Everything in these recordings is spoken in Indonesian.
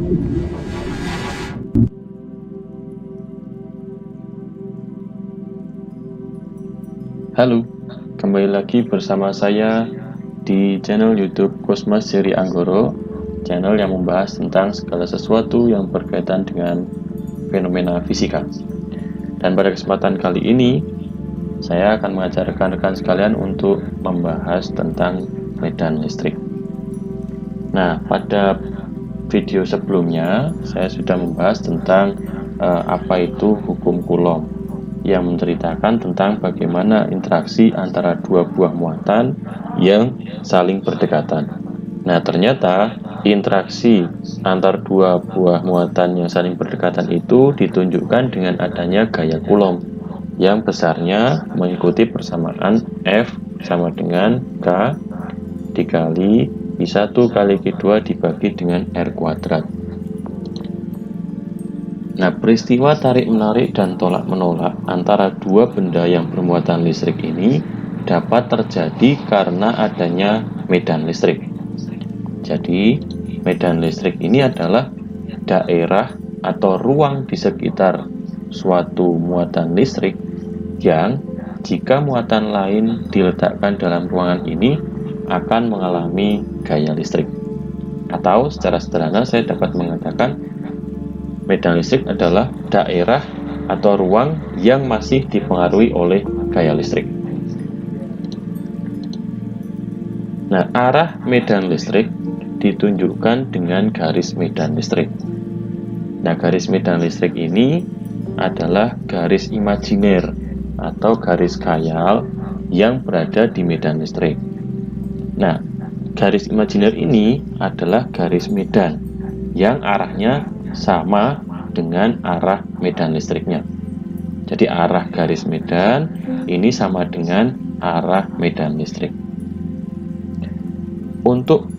Halo, kembali lagi bersama saya di channel YouTube Cosmas Jerry Anggoro, channel yang membahas tentang segala sesuatu yang berkaitan dengan fenomena fisika. Dan pada kesempatan kali ini, saya akan mengajarkan rekan sekalian untuk membahas tentang medan listrik. Nah, pada video sebelumnya, saya sudah membahas tentang apa itu hukum Coulomb, yang menceritakan tentang bagaimana interaksi antara dua buah muatan yang saling berdekatan. Nah, ternyata interaksi antar dua buah muatan yang saling berdekatan itu ditunjukkan dengan adanya gaya Coulomb yang besarnya mengikuti persamaan F sama dengan K dikali I1 kali Q2 dibagi dengan R kuadrat. Nah, peristiwa tarik-menarik dan tolak-menolak antara dua benda yang bermuatan listrik ini dapat terjadi karena adanya medan listrik. Jadi, medan listrik ini adalah daerah atau ruang di sekitar suatu muatan listrik yang jika muatan lain diletakkan dalam ruangan ini akan mengalami gaya listrik. Atau secara sederhana saya dapat mengatakan medan listrik adalah daerah atau ruang yang masih dipengaruhi oleh gaya listrik. Nah, arah medan listrik ditunjukkan dengan garis medan listrik. Nah, garis medan listrik ini adalah garis imajiner atau garis khayal yang berada di medan listrik. Nah, garis imajiner ini adalah garis medan yang arahnya sama dengan arah medan listriknya. Jadi arah garis medan ini sama dengan arah medan listrik. Untuk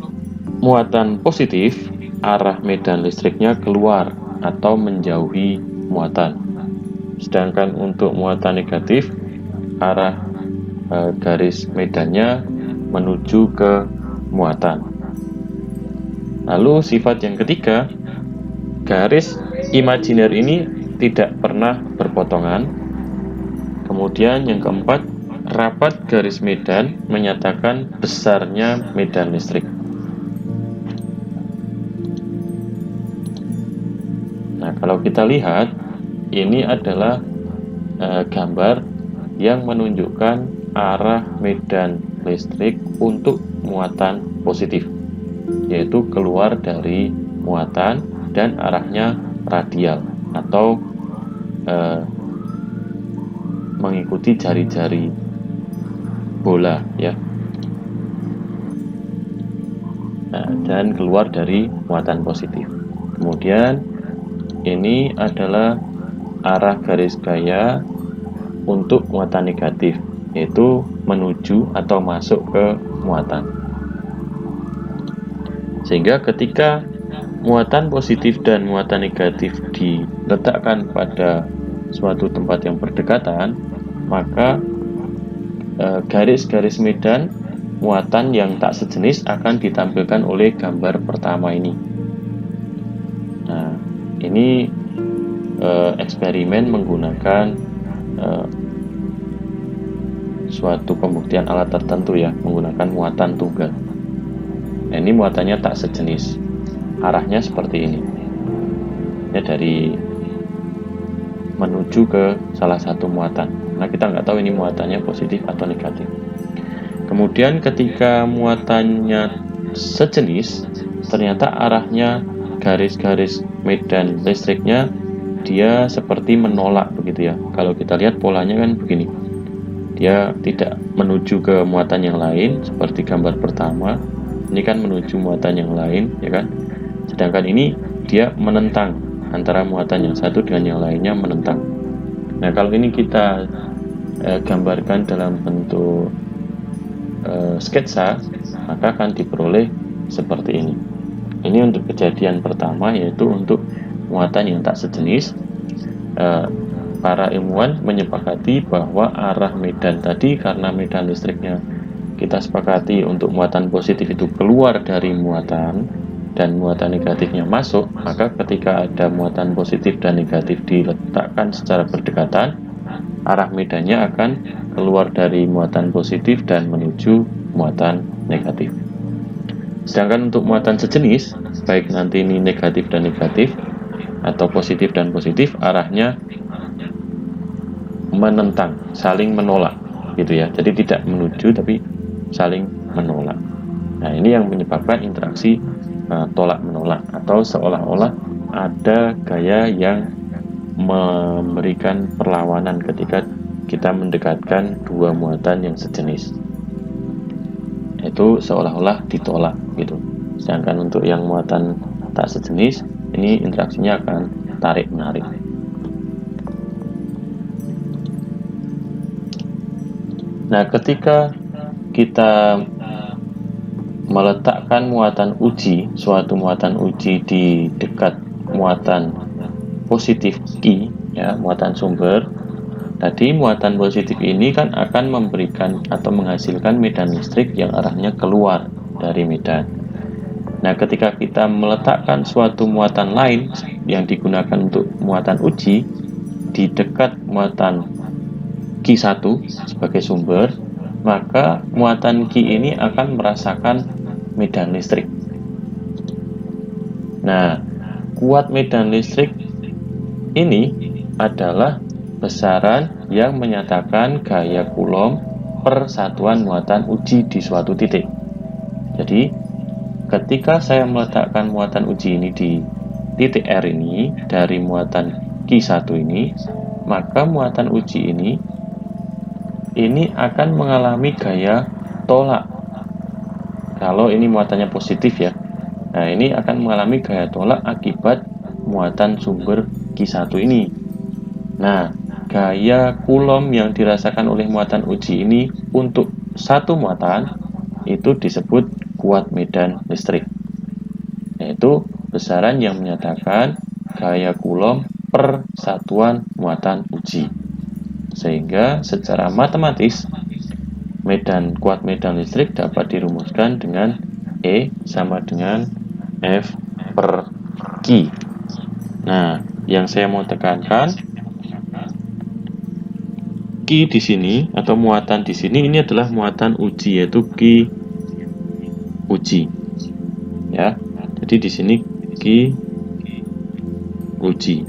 muatan positif, arah medan listriknya keluar atau menjauhi muatan. Sedangkan untuk muatan negatif, arah garis medannya menuju ke muatan. Lalu sifat yang ketiga, garis imajiner ini tidak pernah berpotongan. Kemudian yang keempat, rapat garis medan menyatakan besarnya medan listrik. Nah, kalau kita lihat, ini adalah gambar yang menunjukkan arah medan listrik untuk muatan positif, yaitu keluar dari muatan dan arahnya radial atau mengikuti jari-jari bola ya. Nah, dan keluar dari muatan positif. Kemudian ini adalah arah garis gaya untuk muatan negatif, yaitu menuju atau masuk ke muatan. Sehingga ketika muatan positif dan muatan negatif diletakkan pada suatu tempat yang berdekatan, maka garis-garis medan muatan yang tak sejenis akan ditampilkan oleh gambar pertama ini. Nah, ini eksperimen menggunakan suatu pembuktian alat tertentu ya, menggunakan muatan tunggal. Nah, ini muatannya tak sejenis. Arahnya seperti ini ya, dari menuju ke salah satu muatan. Nah, kita nggak tahu ini muatannya positif atau negatif. Kemudian ketika muatannya sejenis, ternyata arahnya garis-garis medan listriknya dia seperti menolak begitu ya. Kalau kita lihat polanya kan begini, dia tidak menuju ke muatan yang lain seperti gambar pertama. Ini kan menuju muatan yang lain ya kan. Sedangkan ini dia menentang antara muatan yang satu dengan yang lainnya, menentang. Nah, kalau ini kita gambarkan dalam bentuk sketsa, maka akan diperoleh seperti ini. Ini untuk kejadian pertama, yaitu untuk muatan yang tak sejenis. Para ilmuwan menyepakati bahwa arah medan tadi, karena medan listriknya kita sepakati untuk muatan positif itu keluar dari muatan dan muatan negatifnya masuk, maka ketika ada muatan positif dan negatif diletakkan secara berdekatan, arah medannya akan keluar dari muatan positif dan menuju muatan negatif. Sedangkan untuk muatan sejenis, baik nanti ini negatif dan negatif atau positif dan positif, arahnya menentang, saling menolak gitu ya. Jadi tidak menuju tapi saling menolak. Nah, ini yang menyebabkan interaksi tolak menolak, atau seolah-olah ada gaya yang memberikan perlawanan ketika kita mendekatkan dua muatan yang sejenis. Itu seolah-olah ditolak gitu. Sedangkan untuk yang muatan tak sejenis, ini interaksinya akan tarik-menarik. Nah, ketika kita meletakkan muatan uji, suatu muatan uji di dekat muatan positif I, ya, muatan sumber, tadi muatan positif ini kan akan memberikan atau menghasilkan medan listrik yang arahnya keluar dari medan. Nah, ketika kita meletakkan suatu muatan lain yang digunakan untuk muatan uji di dekat muatan Q1 sebagai sumber, maka muatan Q ini akan merasakan medan listrik. Nah, kuat medan listrik ini adalah besaran yang menyatakan gaya Coulomb per satuan muatan uji di suatu titik. Jadi, ketika saya meletakkan muatan uji ini di titik R ini dari muatan Q1 ini, maka muatan uji ini akan mengalami gaya tolak. Kalau ini muatannya positif ya. Nah, ini akan mengalami gaya tolak akibat muatan sumber Q1 ini. Nah, gaya Coulomb yang dirasakan oleh muatan uji ini untuk satu muatan itu disebut kuat medan listrik. Yaitu besaran yang menyatakan gaya Coulomb per satuan muatan uji. Sehingga secara matematis kuat medan listrik dapat dirumuskan dengan E sama dengan F per Q. Nah, yang saya mau tekankan, Q di sini atau muatan di sini ini adalah muatan uji, yaitu Q uji. Ya. Jadi di sini Q uji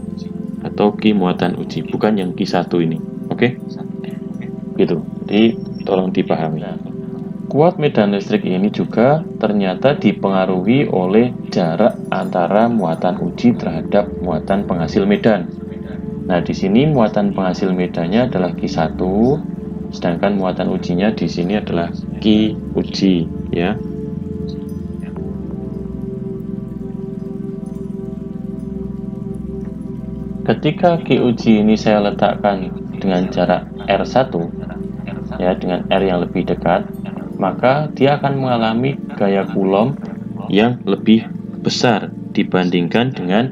atau Q muatan uji, bukan yang Q1 ini. Oke? Gitu. Jadi tolong dipahami. Kuat medan listrik ini juga ternyata dipengaruhi oleh jarak antara muatan uji terhadap muatan penghasil medan. Nah, di sini muatan penghasil medannya adalah Q1, sedangkan muatan ujinya di sini adalah Q uji, ya. Ketika Q uji ini saya letakkan dengan jarak R1, ya, dengan R yang lebih dekat, maka dia akan mengalami gaya Coulomb yang lebih besar dibandingkan dengan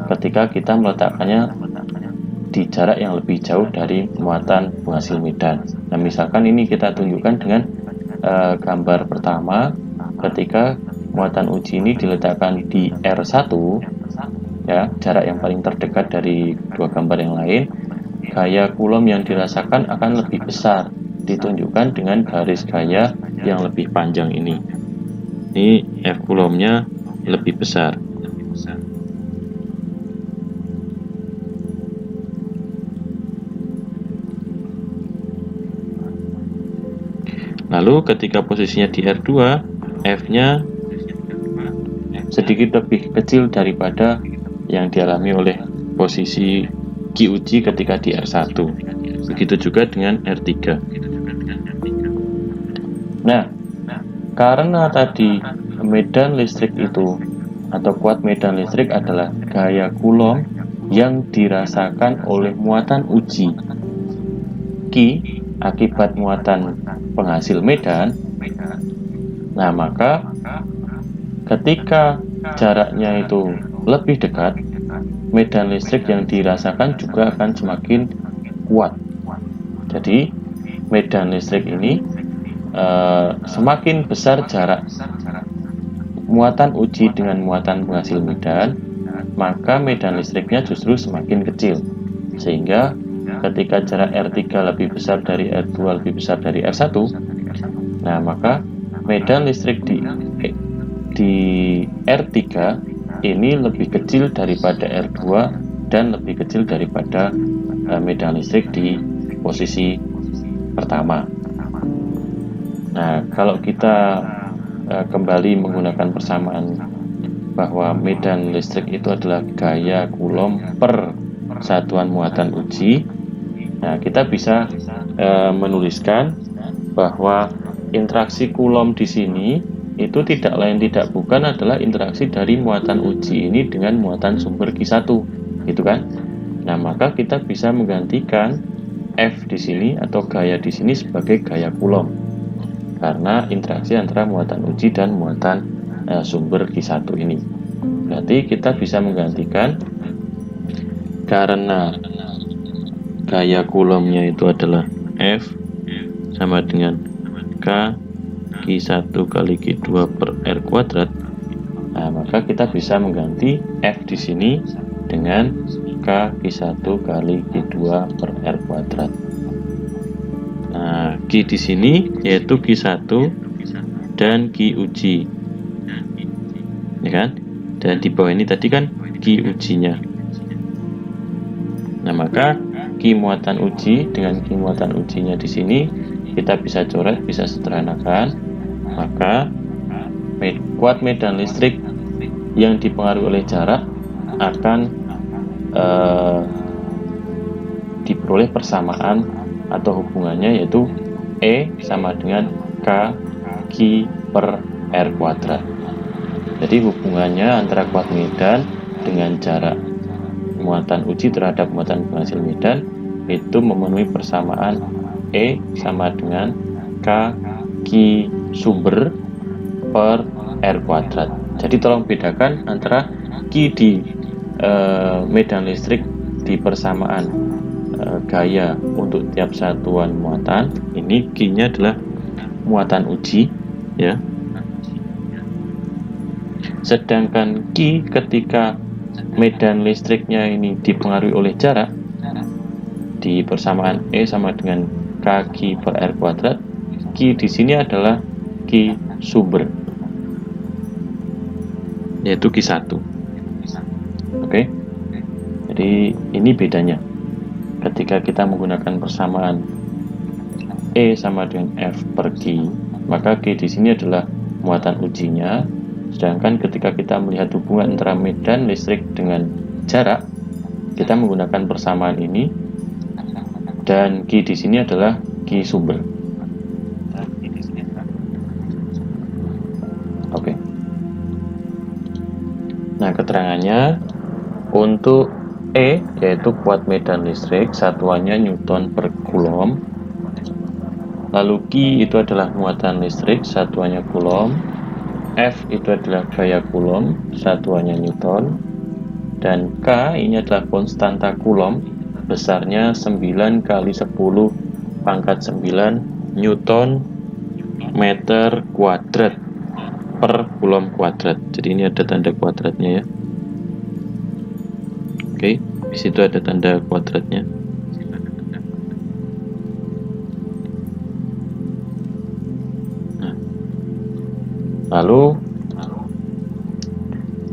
ketika kita meletakkannya di jarak yang lebih jauh dari muatan penghasil medan. Nah, misalkan ini kita tunjukkan dengan gambar pertama, ketika muatan uji ini diletakkan di R1, ya, jarak yang paling terdekat dari dua gambar yang lain, gaya Coulomb yang dirasakan akan lebih besar, ditunjukkan dengan garis gaya yang lebih panjang ini. Ini F Coulomb-nya lebih besar. Lalu ketika posisinya di R2, F-nya sedikit lebih kecil daripada yang dialami oleh posisi Q uji ketika di R1. Begitu juga dengan R3. Nah, karena tadi medan listrik itu atau kuat medan listrik adalah gaya Coulomb yang dirasakan oleh muatan uji Q akibat muatan penghasil medan. Nah, maka ketika jaraknya itu lebih dekat, medan listrik yang dirasakan juga akan semakin kuat. Jadi medan listrik ini semakin besar jarak muatan uji dengan muatan penghasil medan, maka medan listriknya justru semakin kecil. Sehingga ketika jarak R3 lebih besar dari R2 lebih besar dari R1, nah maka medan listrik di R3 ini lebih kecil daripada R2 dan lebih kecil daripada medan listrik di posisi pertama. Nah, kalau kita kembali menggunakan persamaan bahwa medan listrik itu adalah gaya Coulomb per satuan muatan uji, nah kita bisa menuliskan bahwa interaksi Coulomb di sini itu tidak lain tidak bukan adalah interaksi dari muatan uji ini dengan muatan sumber Q1, gitu kan? Nah, maka kita bisa menggantikan F di sini atau gaya di sini sebagai gaya Coulomb karena interaksi antara muatan uji dan muatan sumber Q1 ini. Berarti kita bisa menggantikan karena gaya Coulomb-nya itu adalah F sama dengan K Q1 kali Q2 per R kuadrat. Nah, maka kita bisa mengganti F di sini dengan K Q1 kali Q2 per R kuadrat. Nah, Q di sini yaitu Q1 dan Q uji. Ya kan? Dan di bawah ini tadi kan Q ujinya. Nah, maka Q muatan uji dengan Q muatan ujinya di sini kita bisa coret, bisa sederhanakan. Maka kuat medan listrik yang dipengaruhi oleh jarak akan diperoleh persamaan atau hubungannya yaitu E sama dengan K Q per R kuadrat. Jadi hubungannya antara kuat medan dengan jarak muatan uji terhadap muatan penghasil medan itu memenuhi persamaan E sama dengan K Q sumber per R kuadrat. Jadi tolong bedakan antara Q di medan listrik di persamaan gaya untuk tiap satuan muatan. Ini Q-nya adalah muatan uji, ya. Sedangkan Q ketika medan listriknya ini dipengaruhi oleh jarak di persamaan E sama dengan K Q per R kuadrat. Q di sini adalah Q sumber, yaitu Q1. Oke. Jadi ini bedanya. Ketika kita menggunakan persamaan E sama dengan F per Q, maka Q di sini adalah muatan ujinya. Sedangkan ketika kita melihat hubungan antara medan listrik dengan jarak, kita menggunakan persamaan ini dan Q di sini adalah Q sumber. Oke. Nah, keterangannya untuk E yaitu kuat medan listrik, satuannya Newton per Coulomb. Lalu Q itu adalah muatan listrik, satuannya Coulomb. F itu adalah gaya Coulomb, satuannya Newton. Dan K ini adalah konstanta Coulomb, besarnya 9 kali 10 pangkat 9 Newton meter kuadrat per Coulomb kuadrat. Jadi ini ada tanda kuadratnya, ya. Oke, di situ ada tanda kuadratnya. Nah, lalu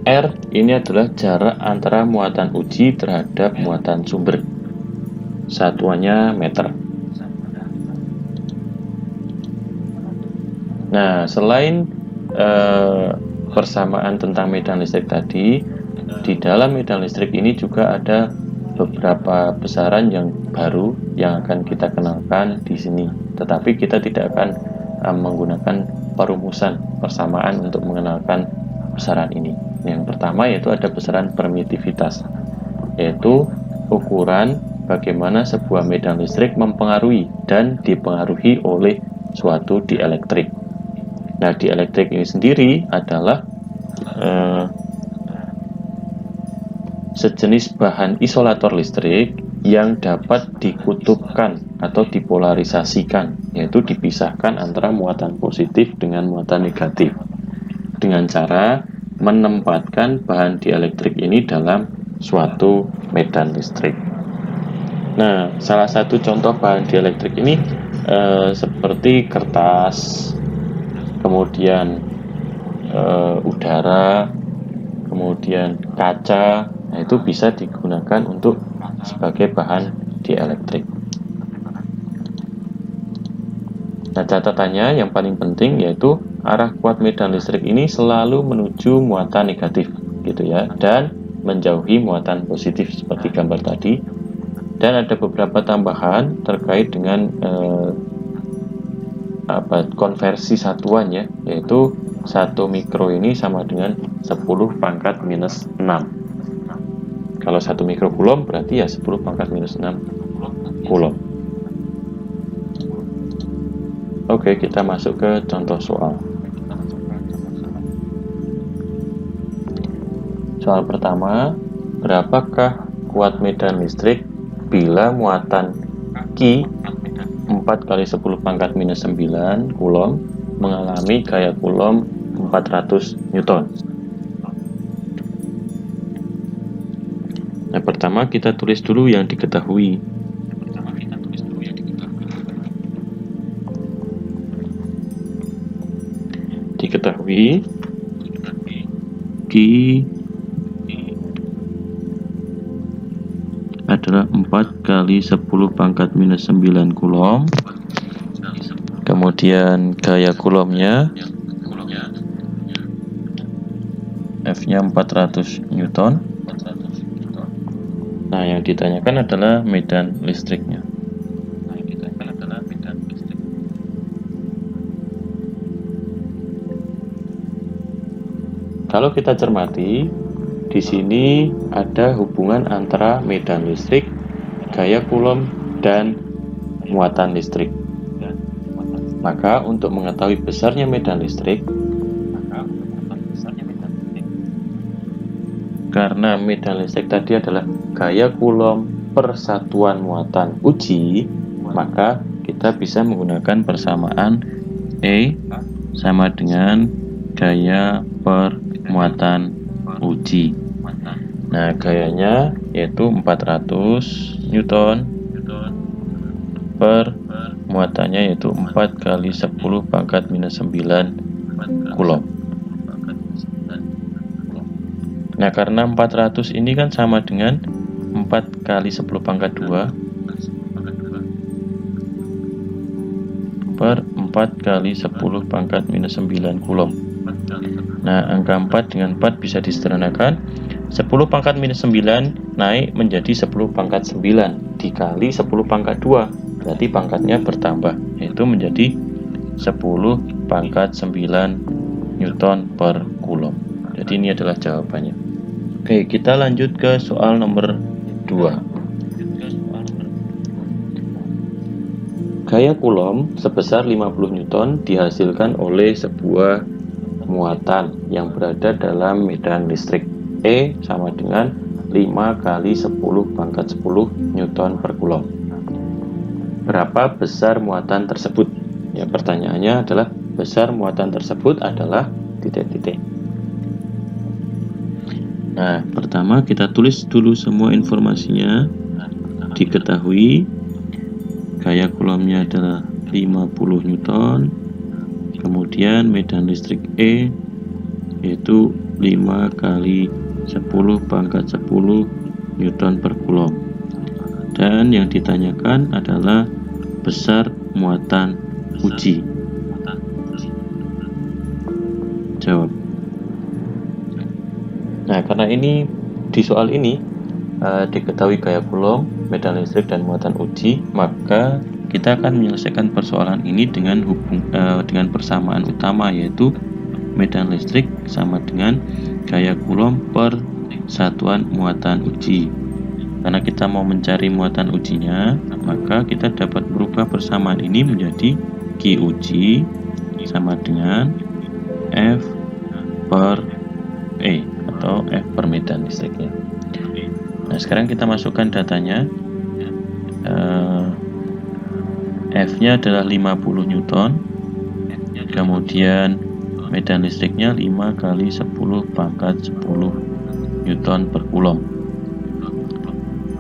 R ini adalah jarak antara muatan uji terhadap muatan sumber. Satuannya meter. Nah, selain persamaan tentang medan listrik tadi, di dalam medan listrik ini juga ada beberapa besaran yang baru yang akan kita kenalkan di sini. Tetapi kita tidak akan menggunakan perumusan persamaan untuk mengenalkan besaran ini. Yang pertama yaitu ada besaran permitivitas, yaitu ukuran bagaimana sebuah medan listrik mempengaruhi dan dipengaruhi oleh suatu dielektrik. Nah, dielektrik ini sendiri adalah sejenis bahan isolator listrik yang dapat dikutubkan atau dipolarisasikan, yaitu dipisahkan antara muatan positif dengan muatan negatif. dengan cara menempatkan bahan dielektrik ini dalam suatu medan listrik. Nah, salah satu contoh bahan dielektrik ini seperti kertas, kemudian udara, kemudian kaca. Nah, itu bisa digunakan untuk sebagai bahan dielektrik. Nah, catatannya yang paling penting yaitu arah kuat medan listrik ini selalu menuju muatan negatif, gitu ya, dan menjauhi muatan positif seperti gambar tadi. Dan ada beberapa tambahan terkait dengan konversi satuan ya, yaitu 1 mikro ini sama dengan 10 pangkat minus 6. Kalau 1 mikrokulom berarti ya 10 pangkat minus 6 kulom. Oke, kita masuk ke contoh soal. Soal pertama, berapakah kuat medan listrik bila muatan Q 4 kali 10 pangkat minus 9 kulom mengalami gaya kulom 400 Newton. Nah, pertama kita tulis dulu yang diketahui. Diketahui Q adalah 4 kali 10 pangkat minus 9 kulom. Kemudian gaya kulomnya F-nya 400 Newton. Nah, yang ditanyakan adalah medan listriknya. Kalau kita cermati, di sini ada hubungan antara medan listrik, gaya kulom, dan muatan listrik. Maka untuk mengetahui besarnya medan listrik, karena medan listrik tadi adalah gaya kulom per satuan muatan uji, maka kita bisa menggunakan persamaan E sama dengan gaya per muatan uji. Nah, gayanya yaitu 400 Newton per muatannya yaitu 4 kali 10 pangkat minus 9 kulom. Nah, karena 400 ini kan sama dengan 4 kali 10 pangkat 2 per 4 kali 10 pangkat minus 9 kulom. Nah, angka 4 dengan 4 bisa disederhanakan. 10 pangkat minus 9 naik menjadi 10 pangkat 9 dikali 10 pangkat 2. Berarti pangkatnya bertambah, yaitu menjadi 10 pangkat 9 Newton per kulom. Jadi ini adalah jawabannya. Oke, kita lanjut ke soal nomor 2. Gaya kulom sebesar 50 Newton dihasilkan oleh sebuah muatan yang berada dalam medan listrik. E sama dengan 5 kali 10 pangkat 10 Newton per kulom. Berapa besar muatan tersebut? Ya, pertanyaannya adalah besar muatan tersebut adalah titik-titik. Nah, pertama kita tulis dulu semua informasinya. Diketahui gaya kulomnya adalah 50 Newton. Kemudian medan listrik E yaitu 5 kali 10 pangkat 10 Newton per kulom. Dan yang ditanyakan adalah besar muatan uji. Jawab. Nah, karena ini di soal ini diketahui gaya kulom, medan listrik, dan muatan uji, maka kita akan menyelesaikan persoalan ini dengan persamaan utama, yaitu medan listrik sama dengan gaya kulom per satuan muatan uji. Karena kita mau mencari muatan ujinya, maka kita dapat merubah persamaan ini menjadi Q uji sama dengan F per E atau F per medan listriknya. Nah, sekarang kita masukkan datanya. F-nya adalah 50 Newton, kemudian medan listriknya 5 kali 10 pangkat 10 Newton per Coulomb.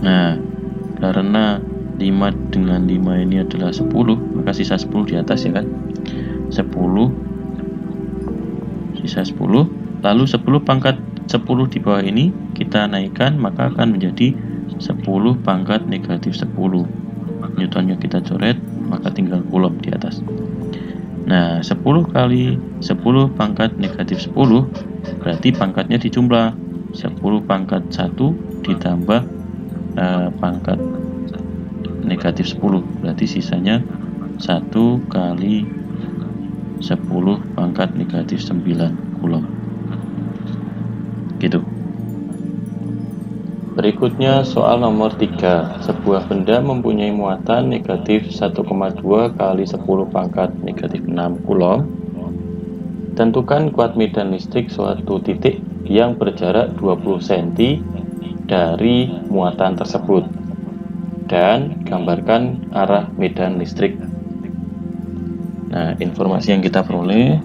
Nah, karena 5 dengan 5 ini adalah 10, maka sisa 10 di atas ya kan. 10 sisa 10, lalu 10 pangkat 10 di bawah ini kita naikkan, maka akan menjadi 10 pangkat negatif 10. Newtonnya kita coret, maka tinggal Coulomb di atas. Nah, 10 kali 10 pangkat negatif 10 berarti pangkatnya dijumlah 10 pangkat 1 ditambah pangkat negatif 10, berarti sisanya 1 kali 10 pangkat negatif 9 Coulomb. Gitu. Berikutnya soal nomor 3. Sebuah benda mempunyai muatan negatif 1,2 kali 10 pangkat negatif 6 Coulomb. Tentukan kuat medan listrik suatu titik yang berjarak 20 cm dari muatan tersebut. Dan gambarkan arah medan listrik. Nah, informasi yang kita peroleh,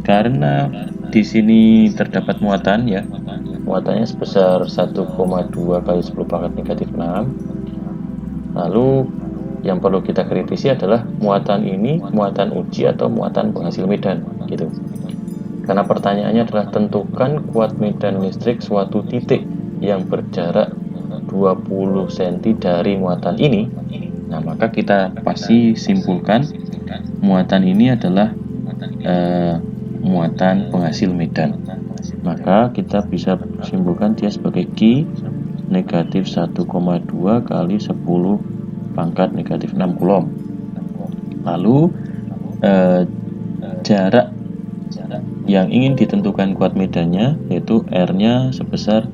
karena di sini terdapat muatan ya, muatannya sebesar 1,2 kali 10 pangkat negatif 6. Lalu yang perlu kita kritisi adalah muatan ini muatan uji atau muatan penghasil medan gitu. Karena pertanyaannya adalah tentukan kuat medan listrik suatu titik yang berjarak 20 cm dari muatan ini. Nah, maka kita pasti simpulkan muatan ini adalah muatan penghasil medan. Maka kita bisa simpulkan dia sebagai Q negatif 1,2 kali 10 pangkat negatif 6 Coulomb. Lalu jarak yang ingin ditentukan kuat medannya yaitu R-nya sebesar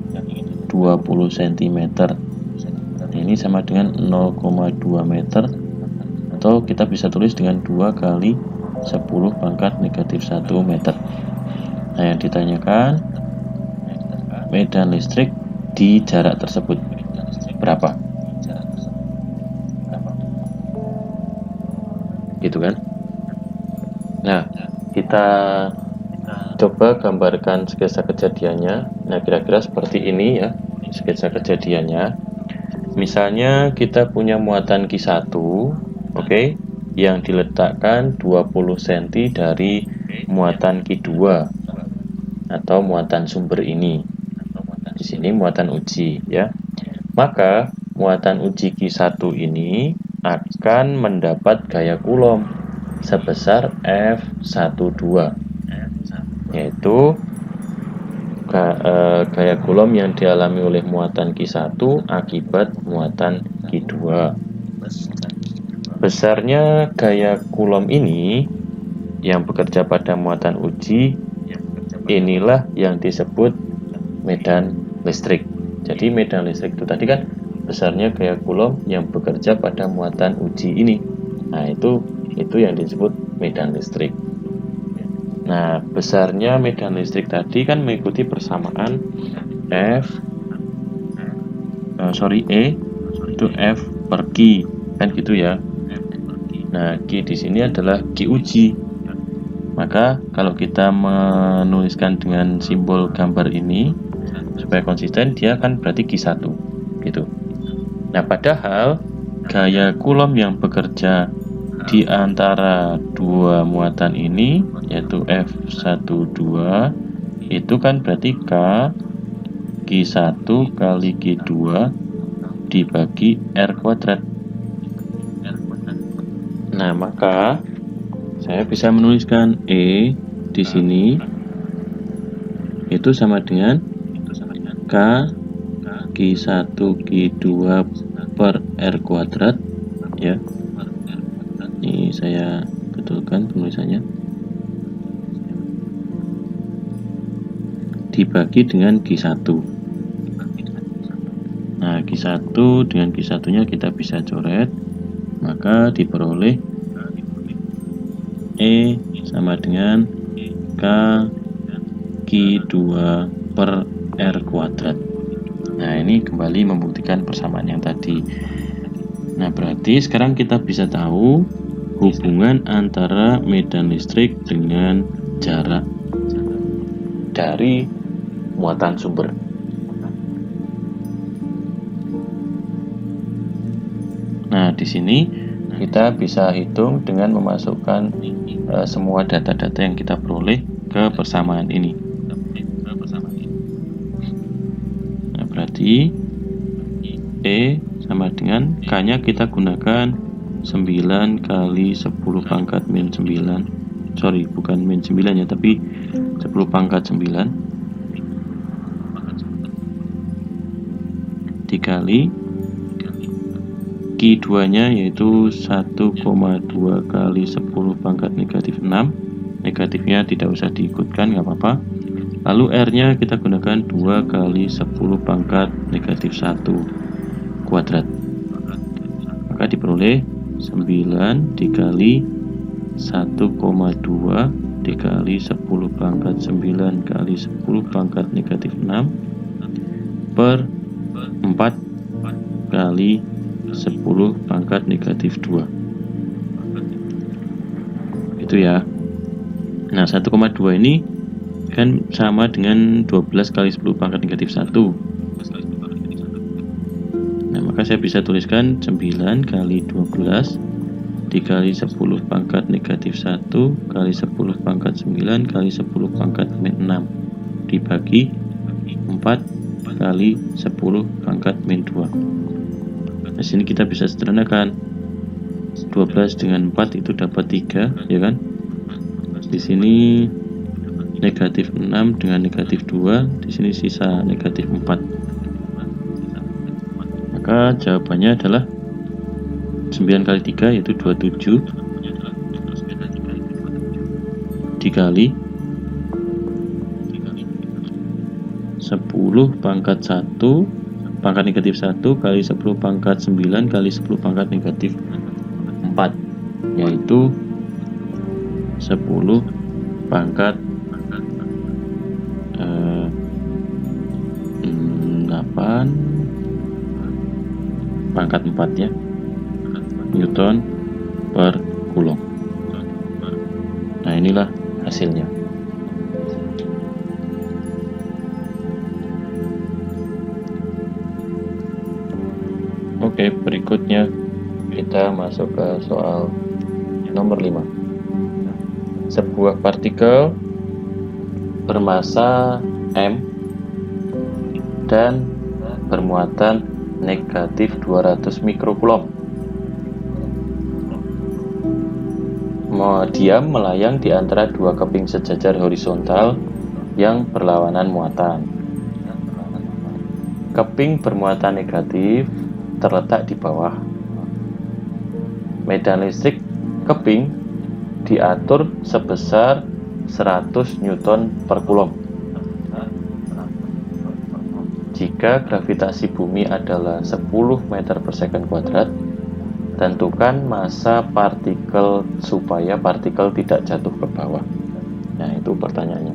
20 cm. Ini sama dengan 0,2 meter, atau kita bisa tulis dengan 2 kali 10 pangkat negatif 1 meter. Nah, yang ditanyakan medan listrik di jarak tersebut berapa? Gitu kan? Nah, kita coba gambarkan sketsa kejadiannya. Nah, kira-kira seperti ini ya sketsa kejadiannya. Misalnya kita punya muatan Q1, oke, yang diletakkan 20 cm dari muatan Q2 atau muatan sumber ini. Di sini muatan uji ya. Maka muatan uji Q1 ini akan mendapat gaya Coulomb sebesar F12, yaitu gaya Coulomb yang dialami oleh muatan Q1 akibat muatan Q2. Besarnya gaya Coulomb ini yang bekerja pada muatan uji, inilah yang disebut medan listrik. Jadi medan listrik itu tadi kan besarnya gaya Coulomb yang bekerja pada muatan uji ini. Nah, itu yang disebut medan listrik. Nah, besarnya medan listrik tadi kan mengikuti persamaan E itu F per Q kan gitu ya. Nah, Q di sini adalah Q uji. Maka kalau kita menuliskan dengan simbol gambar ini supaya konsisten, dia kan berarti Q1 gitu. Nah, padahal gaya Coulomb yang bekerja di antara dua muatan ini yaitu F12 itu kan berarti Q1 kali Q2 dibagi R kuadrat. Nah, maka saya bisa menuliskan E di sini itu sama dengan K Q1 Q2 per R kuadrat ya. Ini saya betulkan penulisannya, dibagi dengan Q1. Nah, Q1 dengan Q1 nya kita bisa coret, maka diperoleh E sama dengan K Q2 per R kuadrat. Nah, ini kembali membuktikan persamaan yang tadi. Nah, berarti sekarang kita bisa tahu hubungan antara medan listrik dengan jarak dari muatan sumber. Nah, di sini kita bisa hitung dengan memasukkan semua data-data yang kita peroleh ke persamaan ini. Nah, berarti E sama dengan K-nya kita gunakan 9 kali 10 pangkat min 9. Sorry, bukan min 9 ya, tapi 10 pangkat 9 dikali Q2 nya yaitu 1,2 kali 10 pangkat negatif 6. Negatifnya tidak usah diikutkan, nggak apa-apa. Lalu R nya kita gunakan 2 kali 10 pangkat negatif 1 kuadrat. Maka diperoleh 9 dikali 1,2 dikali 10 pangkat 9 kali 10 pangkat negatif 6 per 4 kali 10 pangkat negatif 2. Itu ya. Nah, 1,2 ini kan sama dengan 12 kali 10 pangkat negatif 1. Nah, maka saya bisa tuliskan 9 kali 12 dikali 10 pangkat negatif 1 kali 10 pangkat 9 kali 10 pangkat min 6 dibagi 4 kali 10 pangkat min 2. Nah, sini kita bisa sederhanakan. 12 dengan 4 itu dapat 3, ya kan? Di sini negatif 6 dengan negatif 2, di sini sisa negatif 4. Maka jawabannya adalah 9 kali 3 yaitu 27 dikali 10 pangkat 1 pangkat negatif 1 kali 10 pangkat 9 kali 10 pangkat negatif 4, yaitu 10 pangkat 8 pangkat 4 ya, Newton per Coulomb. Nah, inilah hasilnya. Oke, berikutnya kita masuk ke soal nomor 5. Sebuah partikel bermasa M dan bermuatan negatif 200 mikrocoulomb. Dia melayang di antara dua keping sejajar horizontal yang berlawanan muatan. Keping bermuatan negatif terletak di bawah. Medan listrik keping diatur sebesar 100 Newton per Coulomb. Jika gravitasi bumi adalah 10 meter per second kuadrat, tentukan massa partikel supaya partikel tidak jatuh ke bawah. Nah, itu pertanyaannya.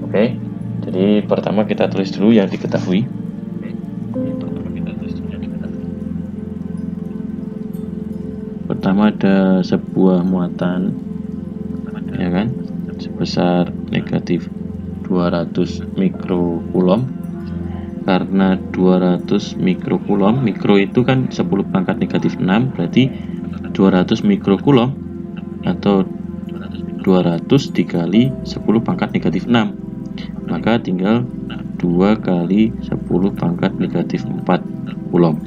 Oke, jadi pertama kita tulis dulu yang diketahui. Pertama ada sebuah muatan, ya kan, sebesar negatif 200 mikrocoulomb. Karena 200 mikrocoulomb, mikro itu kan 10 pangkat negatif 6, berarti 200 mikrocoulomb atau 200 dikali 10 pangkat negatif 6, maka tinggal 2 kali 10 pangkat negatif 4 Coulomb.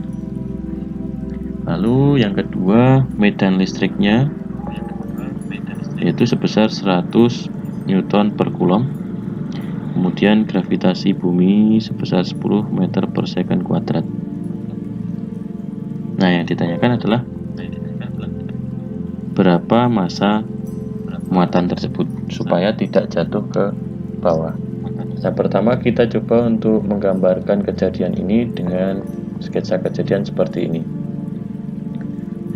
Lalu yang kedua, medan listriknya yaitu sebesar 100 Newton per Coulomb. Kemudian gravitasi bumi sebesar 10 meter per second kuadrat. Nah, yang ditanyakan adalah berapa massa muatan tersebut supaya tidak jatuh ke bawah. Nah, pertama kita coba untuk menggambarkan kejadian ini dengan sketsa kejadian seperti ini.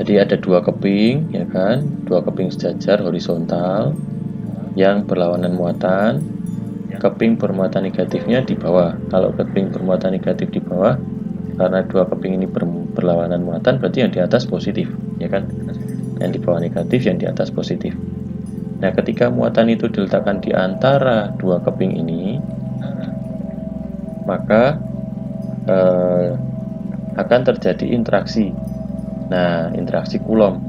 Jadi ada dua keping, ya kan, dua keping sejajar horizontal yang berlawanan muatan. Keping bermuatan negatifnya di bawah. Kalau keping bermuatan negatif di bawah, karena dua keping ini berlawanan muatan, berarti yang di atas positif, ya kan? Yang di bawah negatif, yang di atas positif. Nah, ketika muatan itu diletakkan di antara dua keping ini, maka akan terjadi interaksi. Nah, interaksi Coulomb.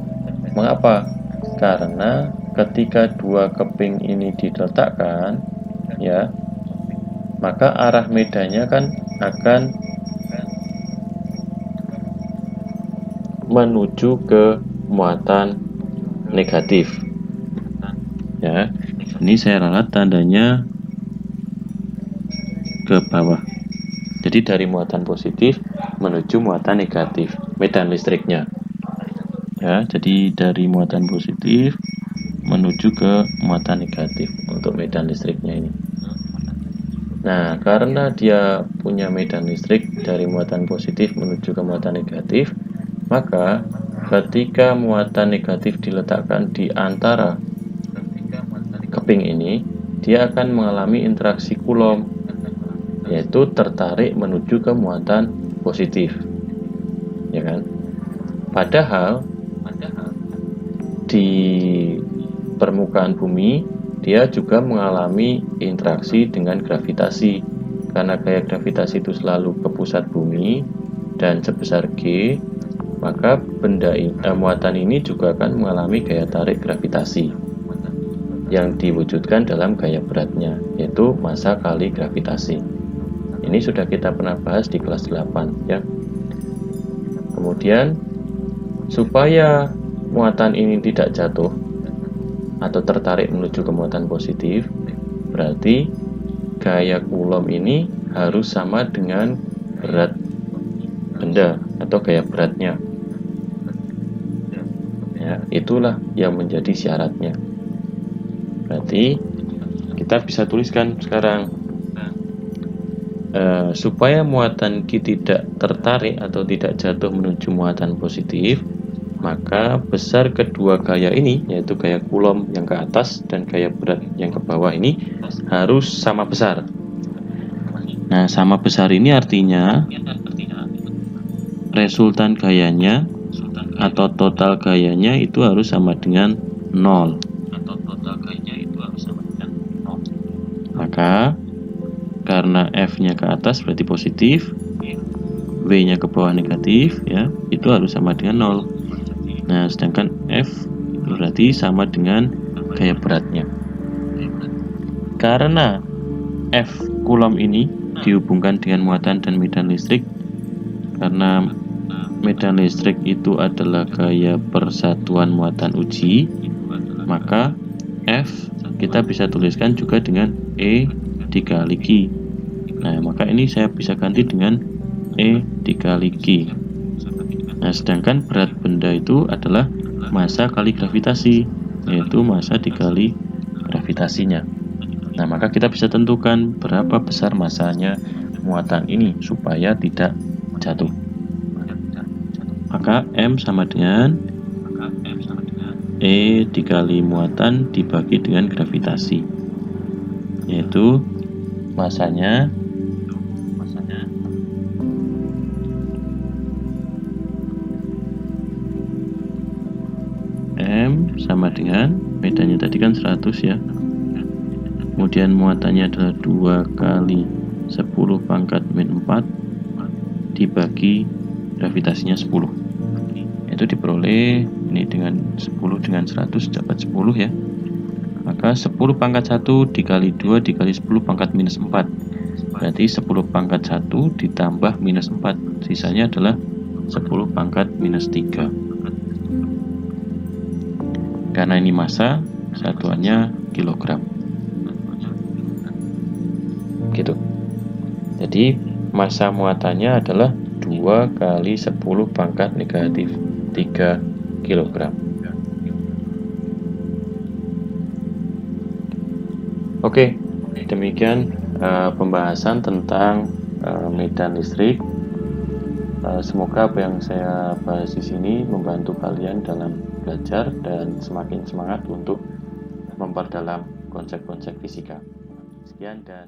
Mengapa? Karena ketika dua keping ini diletakkan, ya, maka arah medannya kan akan menuju ke muatan negatif. Ya, ini saya ralat tandanya ke bawah. Jadi dari muatan positif menuju muatan negatif, medan listriknya. Ya, jadi dari muatan positif menuju ke muatan negatif untuk medan listriknya ini. Nah, karena dia punya medan listrik dari muatan positif menuju ke muatan negatif, maka ketika muatan negatif diletakkan di antara keping ini, dia akan mengalami interaksi Coulomb, yaitu tertarik menuju ke muatan positif, ya kan? Padahal di permukaan bumi dia juga mengalami interaksi dengan gravitasi, karena gaya gravitasi itu selalu ke pusat bumi dan sebesar G, maka muatan ini juga akan mengalami gaya tarik gravitasi yang diwujudkan dalam gaya beratnya, yaitu massa kali gravitasi. Ini sudah kita pernah bahas di kelas 8, ya. Kemudian supaya muatan ini tidak jatuh atau tertarik menuju ke muatan positif, berarti gaya Coulomb ini harus sama dengan berat benda atau gaya beratnya. Ya, itulah yang menjadi syaratnya. Berarti kita bisa tuliskan sekarang, supaya muatan Q tidak tertarik atau tidak jatuh menuju muatan positif, maka besar kedua gaya ini, yaitu gaya Coulomb yang ke atas dan gaya berat yang ke bawah ini harus sama besar. Nah, sama besar ini artinya resultan gayanya atau total gayanya itu harus sama dengan 0. Maka karena F-nya ke atas berarti positif, W-nya ke bawah negatif, ya, itu harus sama dengan 0. Nah, sedangkan F berarti sama dengan gaya beratnya. Karena F Coulomb ini dihubungkan dengan muatan dan medan listrik, karena medan listrik itu adalah gaya persatuan muatan uji, maka F kita bisa tuliskan juga dengan E dikali Q. Nah, maka ini saya bisa ganti dengan E dikali Q. Nah, sedangkan berat benda itu adalah massa kali gravitasi, yaitu massa dikali gravitasinya. Nah, maka kita bisa tentukan berapa besar massanya muatan ini supaya tidak jatuh. Maka M sama dengan E dikali muatan dibagi dengan gravitasi, yaitu massanya M sama dengan medannya tadi kan 100, ya. Kemudian muatannya adalah 2 kali 10 pangkat min 4 dibagi gravitasinya 10. Itu diperoleh ini dengan 10 dengan 100 dapat 10, ya. Maka 10 pangkat 1 dikali 2 dikali 10 pangkat minus 4. Berarti 10 pangkat 1 ditambah minus 4. Sisanya adalah 10 pangkat minus 3. Karena ini massa, satuannya kilogram. Gitu. Jadi massa muatannya adalah 2 kali 10 pangkat negatif 3 kg. Oke, demikian pembahasan tentang medan listrik. Semoga apa yang saya bahas di sini membantu kalian dalam belajar dan semakin semangat untuk memperdalam konsep-konsep fisika. Sekian dan